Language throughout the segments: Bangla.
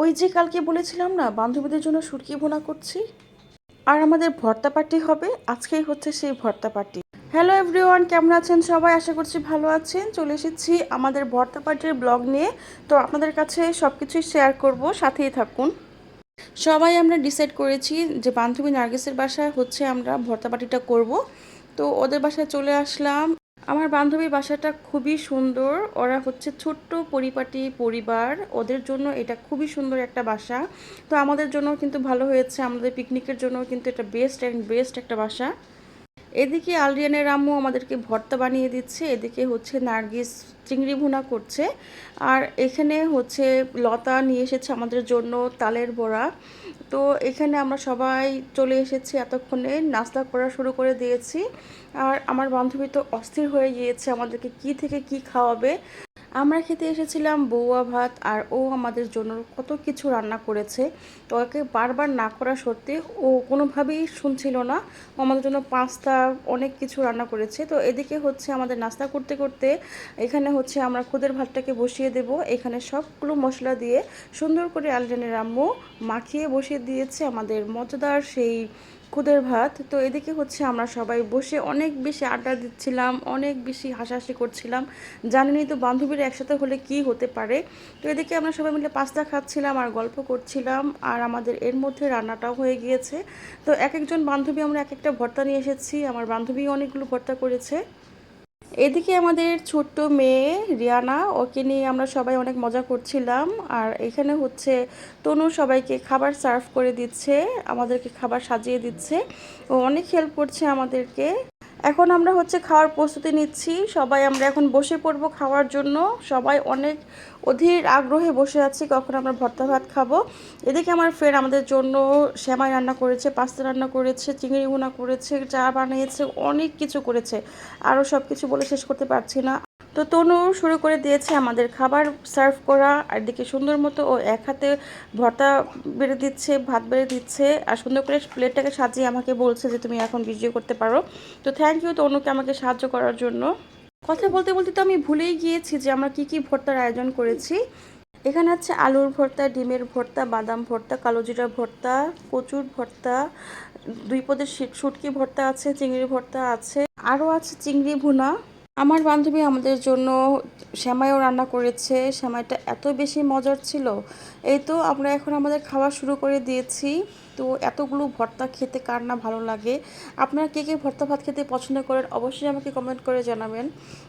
ওই যে কালকে বলেছিলাম না বান্ধবীদের জন্য শুটকি ভুনা করছি, আর আমাদের ভর্তা পার্টি হবে। আজকেই হচ্ছে সেই ভর্তা পার্টি। হ্যালো এভরিওয়ান, কেমন আছেন সবাই? আশা করছি ভালো আছেন। চলে এসেছি আমাদের ভর্তা পার্টির ব্লগ নিয়ে। তো আপনাদের কাছে সব কিছুই শেয়ার করব, সাথেই থাকুন। সবাই আমরা ডিসাইড করেছি যে বান্ধবী নার্গিসের বাসায় হচ্ছে আমরা ভর্তা পার্টিটা করব। তো ওদের বাসায় চলে আসলাম। আমার বান্ধবীর বাসাটা খুবই সুন্দর। ওরা হচ্ছে ছোট্ট পরিপাটি পরিবার, ওদের জন্য এটা খুবই সুন্দর একটা বাসা। তো আমাদের জন্য কিন্তু ভালো হয়েছে, আমাদের পিকনিকের জন্য কিন্তু এটা বেস্ট অ্যান্ড বেস্ট একটা বাসা। এদিকে আলরিয়ানের আম্মু আমাদেরকে ভর্তা বানিয়ে দিচ্ছে, এদিকে হচ্ছে নার্গিস চিংড়ি ভুনা করছে, আর এখানে হচ্ছে লতা নিয়ে এসেছে আমাদের জন্য তালের বড়া। তো এখানে আমরা সবাই চলে এসেছি, এতক্ষণে নাস্তা করা শুরু করে দিয়েছি। আর আমার বান্ধবী তো অস্থির হয়ে গিয়েছে আমাদেরকে কি থেকে কি খাওয়াবে। আমরা খেতে এসেছিলাম বউয়া ভাত, আর ও আমাদের জন্য কত কিছু রান্না করেছে। তো ওকে বারবার না করা সত্ত্বে ও কোনোভাবেই শুনছিল না। ও আমাদের জন্য পাস্তা অনেক কিছু রান্না করেছে। তো এদিকে হচ্ছে আমাদের নাস্তা করতে করতে এখানে হচ্ছে আমরা খুদের ভাতটাকে বসিয়ে দেব। এখানে সবগুলো মশলা দিয়ে সুন্দর করে আলজানের আম্মু মাখিয়ে বসিয়ে দিয়েছে আমাদের মজাদার সেই খুদের ভাত। তো এদিকে হচ্ছে আমরা সবাই বসে অনেক বেশি আড্ডা দিচ্ছিলাম, অনেক বেশি হাসাহাসি করছিলাম। জানেনই তো বান্ধবীরা একসাথে হলে কি হতে পারে। তো এদিকে আমরা সবাই মিলে পাস্তা খাচ্ছিলাম আর গল্প করছিলাম, আর আমাদের এর মধ্যে রান্নাটাও হয়ে গিয়েছে। তো এক একজন বান্ধবী আমরা এক একটা ভর্তা নিয়ে এসেছি। আমার বান্ধবী অনেকগুলো ভর্তা করেছে। এদিকে আমাদের ছোট্ট মেয়ে রিয়ানা, ওকে নিয়ে আমরা সবাই অনেক মজা করছিলাম। আর এখানে হচ্ছে তনু সবাইকে খাবার সার্ভ করে দিচ্ছে, আমাদেরকে খাবার সাজিয়ে দিচ্ছে। ও অনেক হেল্প করছে আমাদেরকে। এখন আমরা হচ্ছে খাওয়ার প্রস্তুতি নিচ্ছি, সবাই আমরা এখন বসে পড়বো খাওয়ার জন্য। সবাই অনেক অধীর আগ্রহে বসে আছি কখন আমরা ভর্তা ভাত খাবো। এদিকে আমার ফ্রেন্ড আমাদের জন্য সেমাই রান্না করেছে, পাস্তা রান্না করেছে, চিংড়ি ভুনা করেছে, চা বানিয়েছে, অনেক কিছু করেছে। আরও সব কিছু বলে শেষ করতে পারছি না। তো তনু শুরু করে দিয়েছে আমাদের খাবার সার্ভ করা, আর এদিকে সুন্দর মতো ও এক হাতে ভর্তা বেড়ে দিচ্ছে, ভাত বেড়ে দিচ্ছে, আর সুন্দর করে প্লেটটাকে সাজিয়ে আমাকে বলছে যে তুমি এখন ভিডিও করতে পারো। তো থ্যাংক ইউ তনুকে আমাকে সাহায্য করার জন্য। কথা বলতে বলতে তো আমি ভুলেই গিয়েছি যে আমরা কি কি ভর্তার আয়োজন করেছি। এখানে আছে আলুর ভর্তা, ডিমের ভর্তা, বাদাম ভর্তা, কালোজিরা ভর্তা, কচুর ভর্তা, দুই পদের শুটকি ভর্তা আছে, চিংড়ি ভর্তা আছে, আরও আছে চিংড়ি ভুনা। আমার বান্ধবী আমাদের জন্য সেমাইও রান্না করেছে, সেমাইটা এত বেশি মজার ছিল। এই তো আমরা এখন আমাদের খাওয়া শুরু করে দিয়েছি। তো এতগুলো ভর্তা খেতে কার না ভালো লাগে? আপনারা কে কে ভর্তা ভাত খেতে পছন্দ করেন অবশ্যই আমাকে কমেন্ট করে জানাবেন।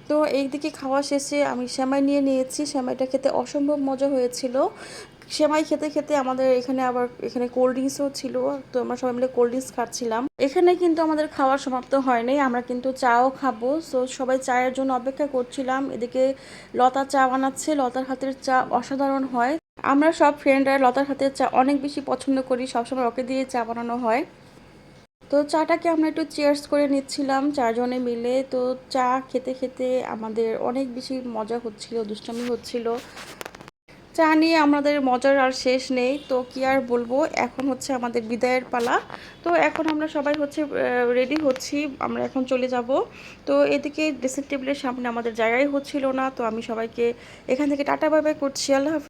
তো এইদিকে খাওয়া শেষে আমি সেমাই নিয়ে নিয়েছি, সেমাইটা খেতে অসম্ভব মজা হয়েছিল। সেমাই খেতে খেতে আমাদের এখানে আবার এখানে কোল্ড ড্রিঙ্কসও ছিল। তো আমরা সবাই মিলে কোল্ড ড্রিঙ্কস খাচ্ছিলাম। এখানে কিন্তু আমাদের খাওয়া সমাপ্ত হয়নি, আমরা কিন্তু চাও খাবো। সো সবাই চায়ের জন্য অপেক্ষা করছিলাম। এদিকে লতা চা বানাচ্ছে, লতার হাতের চা অসাধারণ হয়। আমরা সব ফ্রেন্ডরা লতার হাতের চা অনেক বেশি পছন্দ করি, সবসময় ওকে দিয়ে চা বানানো হয়। তো চাটাকে আমরা একটু চেয়ার্স করে নিচ্ছিলাম চারজনে মিলে। তো চা খেতে খেতে আমাদের অনেক বেশি মজা হচ্ছিল, দুষ্টামি হচ্ছিল। চা নিয়ে আমাদের মজার আর শেষ নেই। তো কি আর বলবো, এখন হচ্ছে আমাদের বিদায়ের পালা। তো এখন আমরা সবাই হচ্ছে রেডি হচ্ছি, আমরা এখন চলে যাব। তো এদিকে ড্রেসিং টেবিলের সামনে আমাদের জায়গাই হচ্ছিল না, তো আমি সবাইকে এখান থেকে টাটা বাই বাই করছি। আল্লাহ হাফেজ।